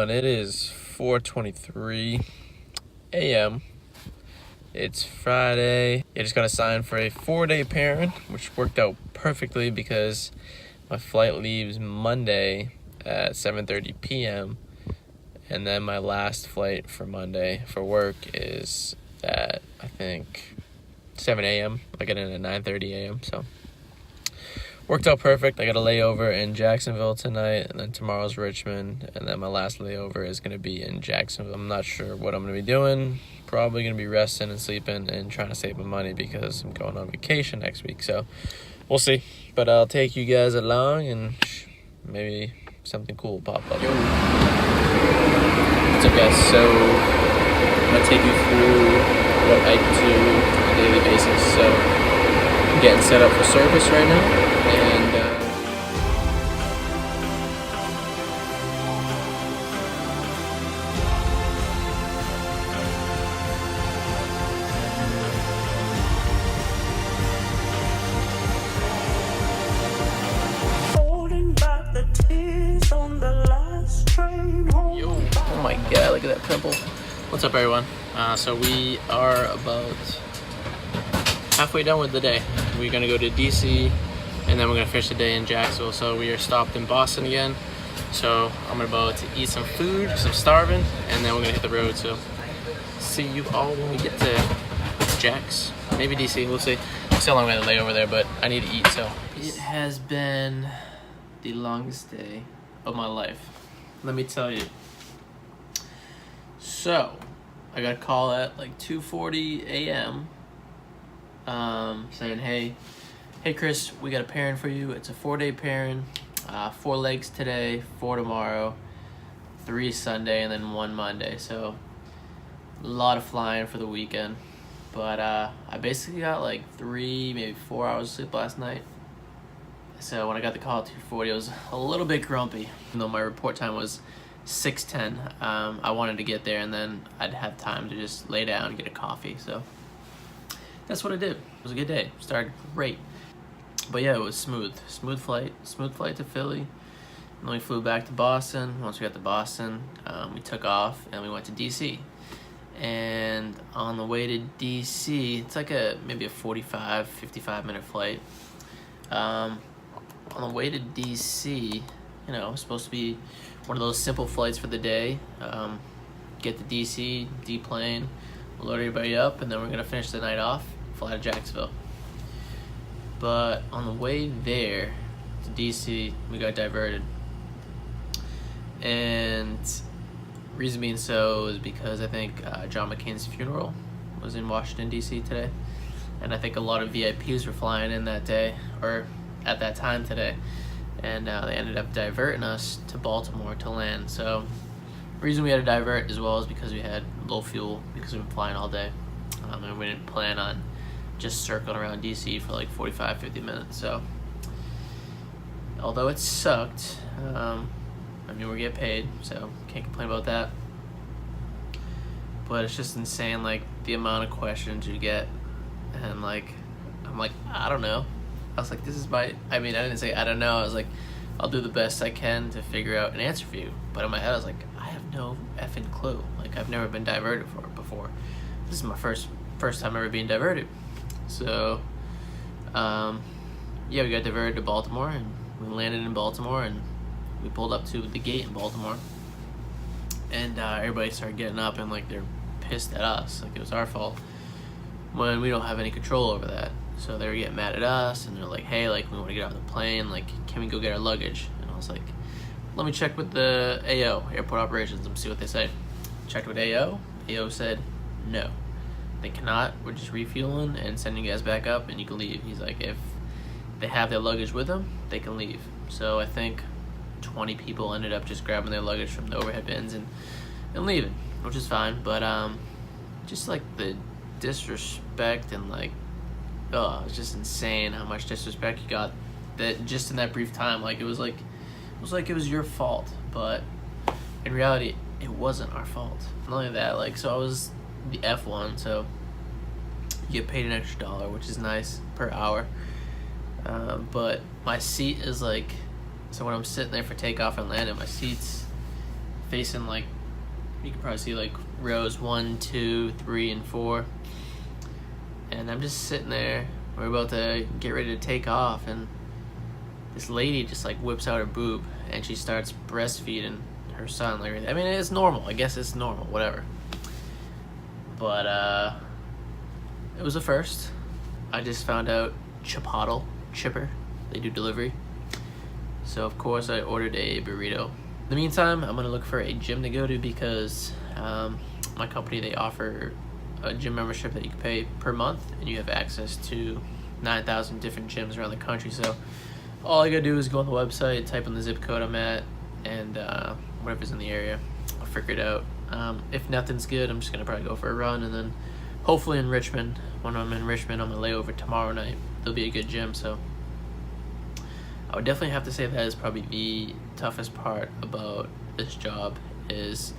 everyone? It is 4:23 a.m. It's Friday. I just got assigned for a 4-day parent, which worked out perfectly because my flight leaves Monday at 7:30 p.m. and then my last flight for Monday for work is at, I think, 7 a.m. I get in at 9:30 a.m. So worked out perfect. I got a layover in Jacksonville tonight, and then tomorrow's Richmond, and then my last layover is going to be in Jacksonville. I'm not sure what I'm going to be doing. Probably going to be resting and sleeping and trying to save my money because I'm going on vacation next week. So we'll see. But I'll take you guys along, and maybe something cool will pop up. Yo. What's up, guys? So I'm going to take you through what I do on a daily basis. So I'm getting set up for service right now. And yo, oh my god, look at that pimple. What's up, everyone? So we are about halfway done with the day. We're gonna go to DC, and then we're gonna finish the day in Jacksonville. So we are stopped in Boston again. So I'm about to eat some food because I'm starving, and then we're gonna hit the road. So see you all when we get to Jax, maybe DC. We'll see. I'm still on my way to lay over there, but I need to eat. So it has been the longest day of my life, let me tell you. So I got a call at like 2:40 a.m. Saying, hey Chris, we got a pairing for you. It's a 4-day pairing, 4 legs today, 4 tomorrow, 3 Sunday, and then 1 Monday. So a lot of flying for the weekend. But I basically got like 3, maybe 4 hours of sleep last night. So when I got the call at 2:40, I was a little bit grumpy. Even though my report time was 6:10, I wanted to get there, and then I'd have time to just lay down and get a coffee. So that's what I did. It was a good day. Started great. But yeah, it was smooth flight to Philly, and then we flew back to Boston. Once we got to Boston, we took off and we went to DC. And on the way to DC, it's like maybe a 45-55 minute flight. On the way to DC, you know, it's supposed to be one of those simple flights for the day. Get to DC, deplane, load everybody up, and then we're gonna finish the night off, fly to Jacksonville. But on the way there to DC, we got diverted. And reason being so is because I think John McCain's funeral was in Washington, D.C. today. And I think a lot of VIPs were flying in that day, or at that time today. And they ended up diverting us to Baltimore to land. So the reason we had to divert as well is because we had low fuel, because we've been flying all day. And we didn't plan on just circling around DC for like 45-50 minutes. So although it sucked, I mean, we're getting paid, so can't complain about that. But it's just insane, like the amount of questions you get, and like I'm like, I don't know. I was like, this is my, I mean, I didn't say I don't know. I was like, I'll do the best I can to figure out an answer for you. But in my head, I was like, I have no effing clue. Like, I've never been diverted before. This is my first time ever being diverted. So, yeah, we got diverted to Baltimore, and we landed in Baltimore, and we pulled up to the gate in Baltimore. And everybody started getting up, and like they're pissed at us, like it was our fault, when we don't have any control over that. So they were getting mad at us, and they're like, hey, like, we want to get out of the plane, like, can we go get our luggage? And I was like, let me check with the AO, Airport Operations, and see what they say. Checked with AO said, no, they cannot, we're just refueling and sending you guys back up, and you can leave. He's like, if they have their luggage with them, they can leave. So I think 20 people ended up just grabbing their luggage from the overhead bins and leaving, which is fine. But just like the disrespect, and like, oh, it was just insane how much disrespect you got that just in that brief time. Like it was like it was your fault, but in reality it wasn't our fault. Not only that, like, so I was the F1, so you get paid an extra $1, which is nice, per hour. But my seat is like, so when I'm sitting there for takeoff and landing, my seat's facing like, you can probably see like rows 1, 2, 3, and 4. And I'm just sitting there. We're about to get ready to take off, and this lady just like whips out her boob and she starts breastfeeding her son. Like, I mean, it's normal. I guess it's normal, whatever. But it was a first. I just found out Chipotle, Chipper, they do delivery. So of course I ordered a burrito. In the meantime, I'm gonna look for a gym to go to because my company, they offer a gym membership that you can pay per month, and you have access to 9,000 different gyms around the country. So all I gotta do is go on the website, type in the zip code I'm at, and whatever's in the area, I'll figure it out. If nothing's good, I'm just gonna probably go for a run, and then hopefully in Richmond, when I'm in Richmond on my layover tomorrow night, there'll be a good gym. So I would definitely have to say that is probably the toughest part about this job is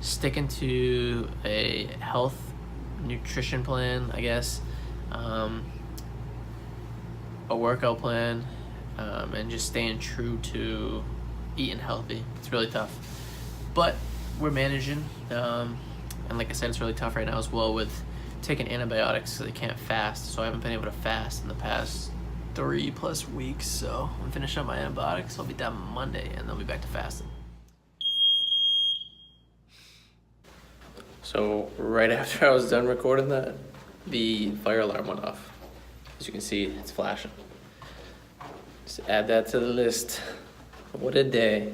sticking to a health nutrition plan, I guess, a workout plan, and just staying true to eating healthy. It's really tough, but we're managing. And like I said, it's really tough right now as well with taking antibiotics, so they can't fast. So I haven't been able to fast in the past 3+ weeks. So I'm finishing up my antibiotics. I'll be done Monday, and I'll be back to fasting. So right after I was done recording that, the fire alarm went off. As you can see, it's flashing. Just add that to the list. What a day.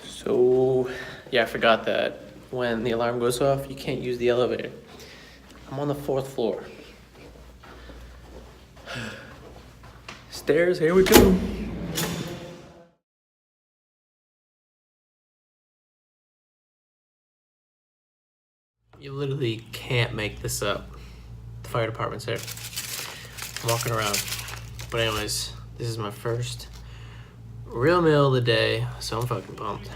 So yeah, I forgot that when the alarm goes off, you can't use the elevator. I'm on the 4th floor. Stairs, here we go. You literally can't make this up. The fire department's there. I'm walking around. But anyways, this is my first real meal of the day, so I'm fucking pumped.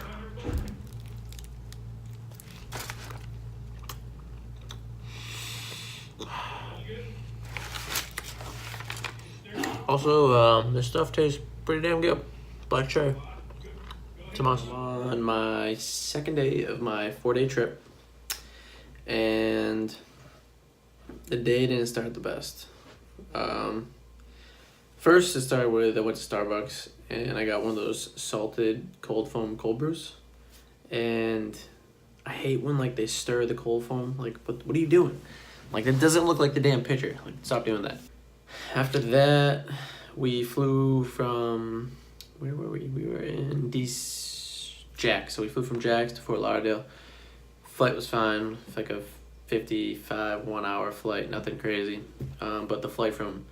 Also, this stuff tastes pretty damn good. Black cherry. It's a must. On my second day of my 4-day trip, and the day didn't start the best. First, it started with I went to Starbucks and I got one of those salted cold foam cold brews, and I hate when like they stir the cold foam. Like, what are you doing? Like, it doesn't look like the damn pitcher. Like, stop doing that. After that, we flew from, where were we? We were in Jax. So we flew from Jax to Fort Lauderdale. Flight was fine. It's like a 55 1-hour flight, nothing crazy. But the flight from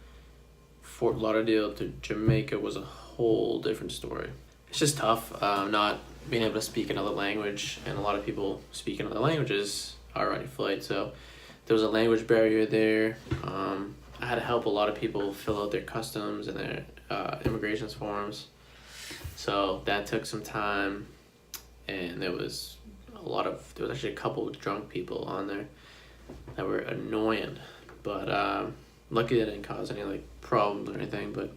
Fort Lauderdale to Jamaica was a whole different story. It's just tough, not being able to speak another language, and a lot of people speak in other languages are on your flight. So there was a language barrier there. I had to help a lot of people fill out their customs and their immigration forms. So that took some time, and there was actually a couple of drunk people on there that were annoying, but luckily that didn't cause any like problems or anything. But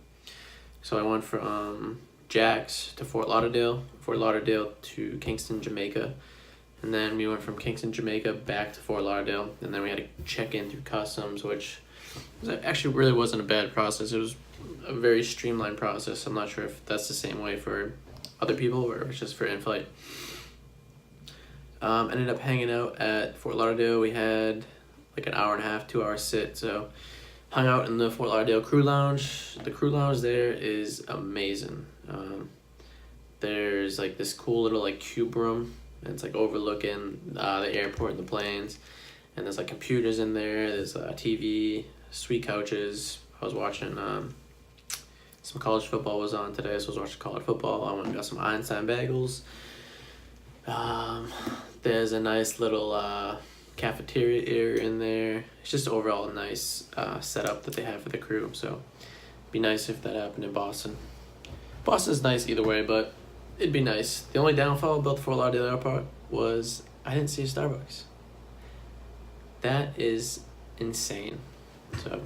so I went from Jax to Fort Lauderdale to Kingston, Jamaica, and then we went from Kingston, Jamaica back to Fort Lauderdale, and then we had to check in through customs, which actually really wasn't a bad process. It was a very streamlined process. I'm not sure if that's the same way for other people or if it's just for in-flight. Ended up hanging out at Fort Lauderdale. We had like an 1.5 to 2 hour sit, so hung out in the Fort Lauderdale crew lounge. The crew lounge there is amazing. There's like this cool little like cube room, and it's like overlooking the airport and the planes, and there's like computers in there. There's a TV, sweet couches. I was watching some college football was on today, so I was watching college football. I went and got some Einstein bagels. There's a nice little cafeteria area in there. It's just overall a nice setup that they have for the crew. So it'd be nice if that happened in Boston. Boston's nice either way, but it'd be nice. The only downfall about the Fort Lauderdale airport was I didn't see a Starbucks. That is insane. So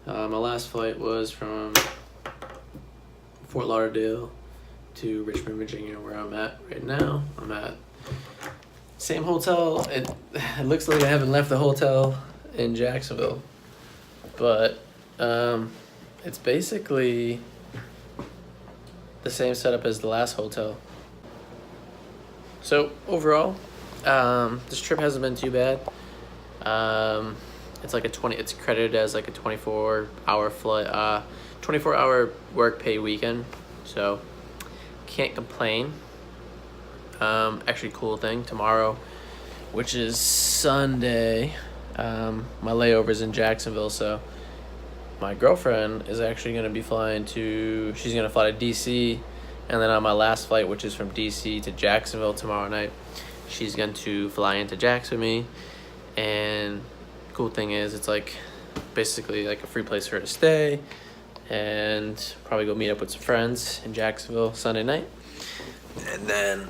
my last flight was from Fort Lauderdale to Richmond, Virginia, where I'm at right now. I'm at same hotel. It looks like I haven't left the hotel in Jacksonville, but it's basically the same setup as the last hotel. So overall, this trip hasn't been too bad. It's like it's credited as like a 24-hour flight, 24-hour work pay weekend. So can't complain. Actually, cool thing, tomorrow, which is Sunday, my layover's in Jacksonville, so my girlfriend is actually going to be she's going to fly to DC, and then on my last flight, which is from DC to Jacksonville tomorrow night, she's going to fly into Jax with me. And cool thing is, it's like basically like a free place for her to stay, and probably go meet up with some friends in Jacksonville Sunday night. And then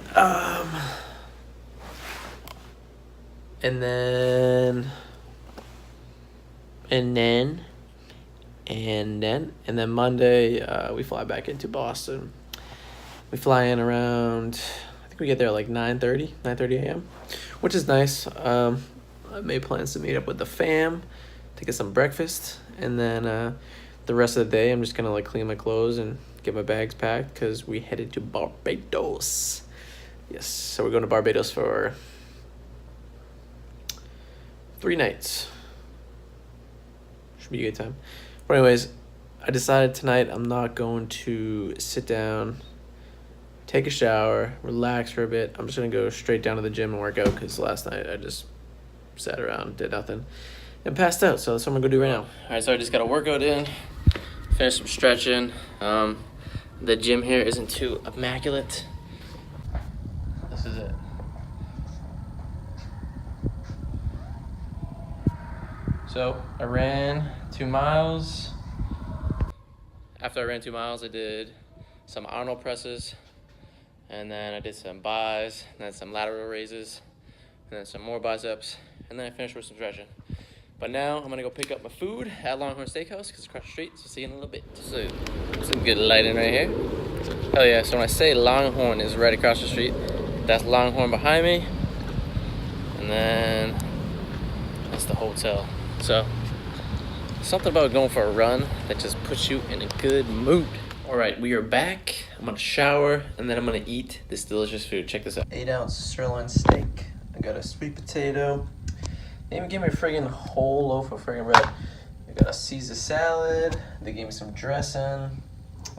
Monday, we fly back into Boston. We fly in around, I think we get there like 9:30 a.m., which is nice. I made plans to meet up with the fam to get some breakfast, and then the rest of the day I'm just gonna like clean my clothes and get my bags packed because we headed to Barbados. Yes, so we're going to Barbados for 3 nights. Should be a good time. But anyways, I decided tonight I'm not going to sit down, take a shower, relax for a bit. I'm just gonna go straight down to the gym and work out because last night I just sat around, did nothing, and passed out. So that's what I'm gonna go do right now. All right, so I just got a workout in, finished some stretching. The gym here isn't too immaculate. This is it. So I ran 2 miles. After I ran 2 miles, I did some Arnold presses, and then I did some buys, and then some lateral raises, and then some more biceps, and then I finished with some stretching. But now I'm gonna go pick up my food at Longhorn Steakhouse because it's across the street, so see you in a little bit. So some good lighting right here. Hell yeah, so when I say Longhorn is right across the street, that's Longhorn behind me, and then that's the hotel. So something about going for a run that just puts you in a good mood. All right, we are back. I'm gonna shower, and then I'm gonna eat this delicious food. Check this out. 8-ounce sirloin steak. I got a sweet potato. They even gave me a friggin' whole loaf of friggin' bread. I got a Caesar salad. They gave me some dressing.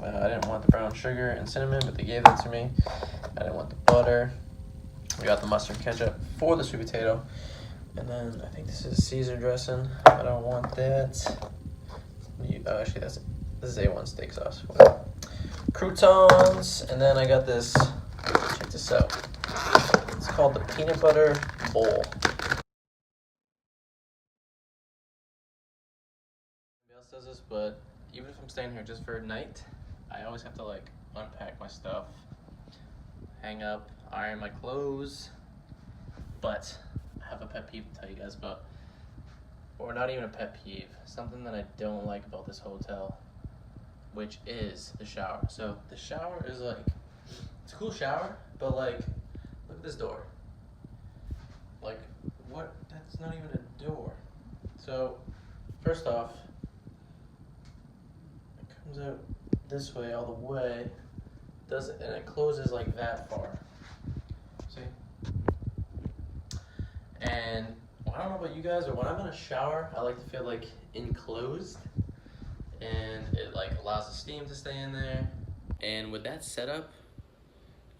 I didn't want the brown sugar and cinnamon, but they gave that to me. I didn't want the butter. We got the mustard ketchup for the sweet potato. And then I think this is Caesar dressing. I don't want that. Actually, this is A1 steak sauce. Croutons, and then I got this. Check this out. It's called the peanut butter bowl. Nobody else does this, but even if I'm staying here just for a night, I always have to like unpack my stuff, hang up, iron my clothes. But I have a pet peeve to tell you guys about, or not even a pet peeve, something that I don't like about this hotel, which is the shower. So the shower is like, it's a cool shower, but like, look at this door. Like, what? That's not even a door. So first off, it comes out this way all the way, and it closes like that far. See? And I don't know about you guys, but when I'm in a shower, I like to feel like enclosed, and it like allows the steam to stay in there. And with that setup,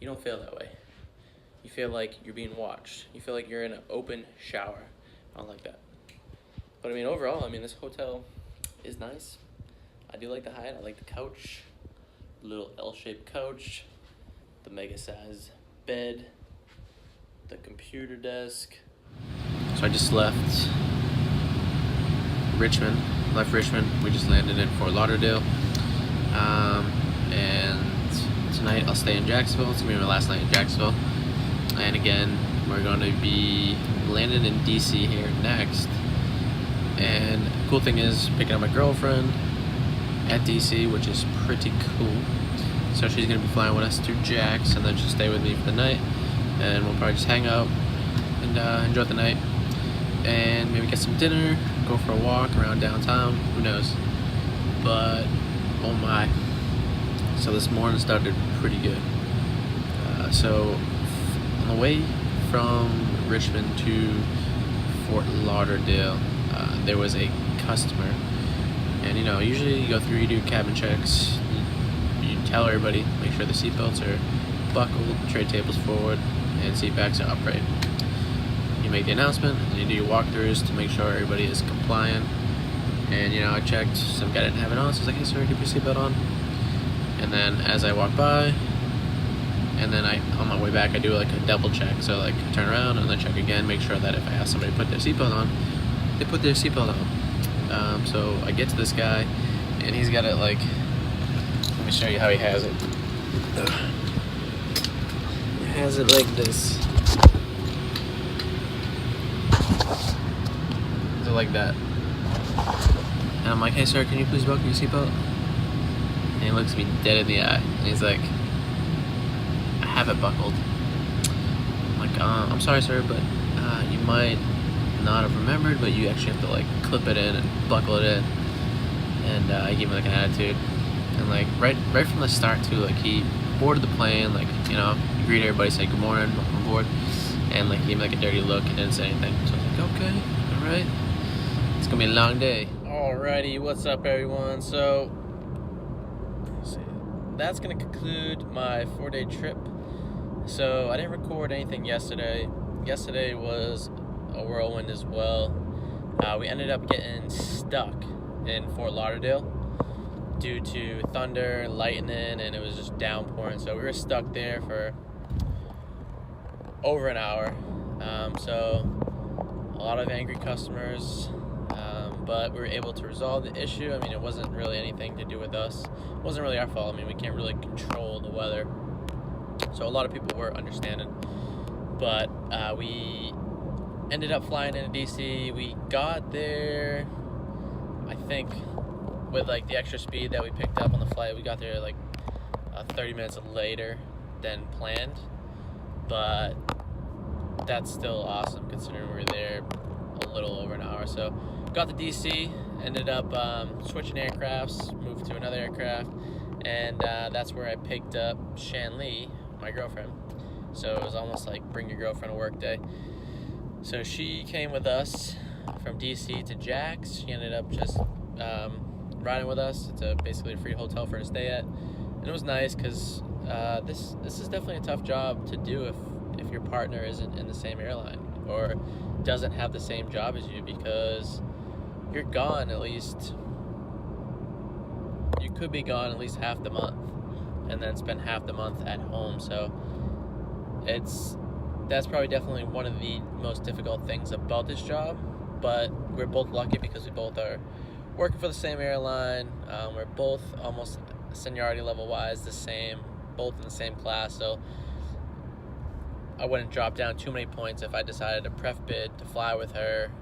you don't feel that way. You feel like you're being watched. You feel like you're in an open shower. I don't like that. But I mean, overall, I mean, this hotel is nice. I do like the height. I like the couch, the little L-shaped couch, the mega size bed, the computer desk. So I just left Richmond. We just landed in Fort Lauderdale. And tonight I'll stay in Jacksonville. It's gonna be my last night in Jacksonville. And again, we're gonna be landing in DC here next. And the cool thing is picking up my girlfriend at DC, which is pretty cool. So she's gonna be flying with us through Jax, and then she'll stay with me for the night, and we'll probably just hang out and enjoy the night, and maybe get some dinner, go for a walk around downtown, who knows. But oh my, so this morning started pretty good. So on the way from Richmond to Fort Lauderdale, there was a customer, and usually you go through, you do cabin checks, you tell everybody, make sure the seatbelts are buckled, tray tables forward, and seat backs are upright. You make the announcement, and you do your walkthroughs to make sure everybody is compliant. And I checked, some guy didn't have it on, so I was like, hey sir, keep your seatbelt on. And then as I walk by, and then on my way back, I do like a double check. So like I turn around and then check again, make sure that if I ask somebody to put their seatbelt on, they put their seatbelt on. So I get to this guy, and he's got it like, let me show you how he has it. He has it like this. So like that. And I'm like, hey sir, can you please buckle your seatbelt? And he looks me dead in the eye, and he's like, I have it buckled. I'm like, I'm sorry sir, but you might not have remembered, but you actually have to like clip it in and buckle it in. And I gave him like an attitude, and like right from the start too, like he boarded the plane, like he greeted everybody, said good morning, welcome aboard, and like he gave me like a dirty look and didn't say anything. So I was like, okay, all right, it's gonna be a long day. Alrighty, what's up everyone? So let's see, that's gonna conclude my 4-day trip. So I didn't record anything yesterday. Yesterday was a whirlwind as well. We ended up getting stuck in Fort Lauderdale due to thunder, lightning, and it was just downpouring. So we were stuck there for over an hour. So a lot of angry customers, but we were able to resolve the issue. I mean, it wasn't really anything to do with us. It wasn't really our fault. I mean, we can't really control the weather. So a lot of people were understanding. But we ended up flying into DC. We got there, I think, with like the extra speed that we picked up on the flight, we got there like 30 minutes later than planned. But that's still awesome considering we were there a little over an hour. So got to DC, ended up switching aircrafts, moved to another aircraft, and that's where I picked up Shan Lee, my girlfriend. So it was almost like bring your girlfriend to work day. So she came with us from DC to Jax. She ended up just riding with us. It's basically a free hotel for her to stay at, and it was nice because this is definitely a tough job to do if your partner isn't in the same airline or doesn't have the same job as you, because you're gone at least, you could be gone at least half the month and then spend half the month at home. So that's probably definitely one of the most difficult things about this job. But we're both lucky because we both are working for the same airline. We're both almost seniority level wise the same, both in the same class. So I wouldn't drop down too many points if I decided to pref bid to fly with her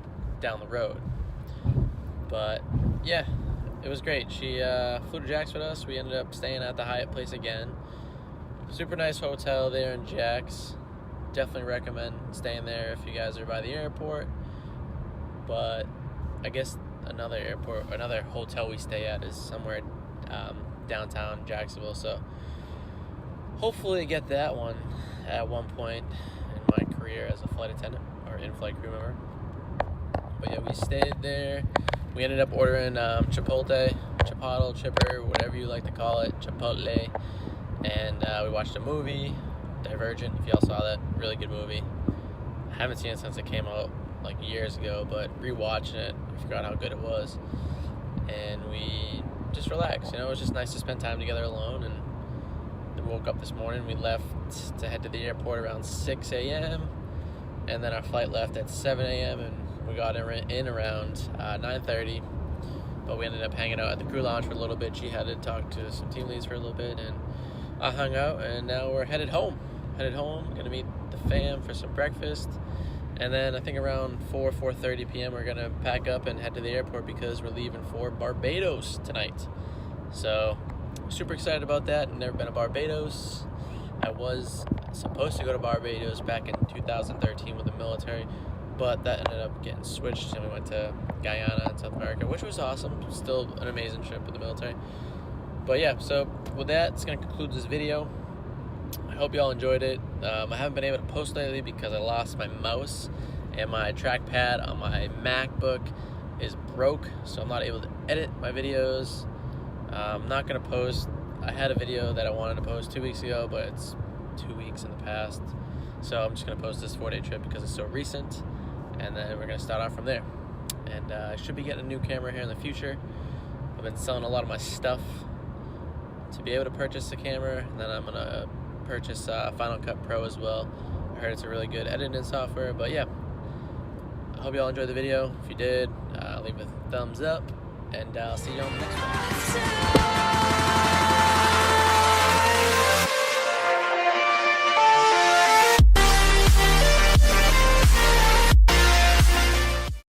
down the road. But yeah, it was great. She flew to Jax with us. We ended up staying at the Hyatt place again. Super nice hotel there in Jax. Definitely recommend staying there if you guys are by the airport. But I guess another hotel we stay at is somewhere downtown Jacksonville. So hopefully get that one at one point in my career as a flight attendant or in-flight crew member. But yeah, we stayed there. We ended up ordering Chipotle, Chipper, whatever you like to call it, Chipotle. And we watched a movie, Diversion, if y'all saw that. Really good movie. I haven't seen it since it came out like years ago, but rewatching it, I forgot how good it was. And we just relaxed. It was just nice to spend time together alone. And then woke up this morning. We left to head to the airport around 6 a.m. And then our flight left at 7 a.m. and we got in around 9:30. But we ended up hanging out at the crew lounge for a little bit. She had to talk to some team leads for a little bit, and I hung out, and now we're headed home. Gonna meet the fam for some breakfast, and then I think around 4:30 p.m. we're gonna pack up and head to the airport because we're leaving for Barbados tonight. So super excited about that. I've never been to Barbados. I was supposed to go to Barbados back in 2013 with the military, but that ended up getting switched, and we went to Guyana in South America, which was awesome. Still an amazing trip with the military. But yeah, so with that, it's going to conclude this video. I hope you all enjoyed it. I haven't been able to post lately because I lost my mouse, and my trackpad on my MacBook is broke, so I'm not able to edit my videos. I'm not going to post. I had a video that I wanted to post 2 weeks ago, but it's 2 weeks in the past. So I'm just going to post this 4-day trip because it's so recent, and then we're going to start off from there. And I should be getting a new camera here in the future. I've been selling a lot of my stuff to be able to purchase a camera, and then I'm going to purchase Final Cut Pro as well. I heard it's a really good editing software. But yeah, I hope you all enjoyed the video. If you did, leave a thumbs up, and I'll see you on the next one.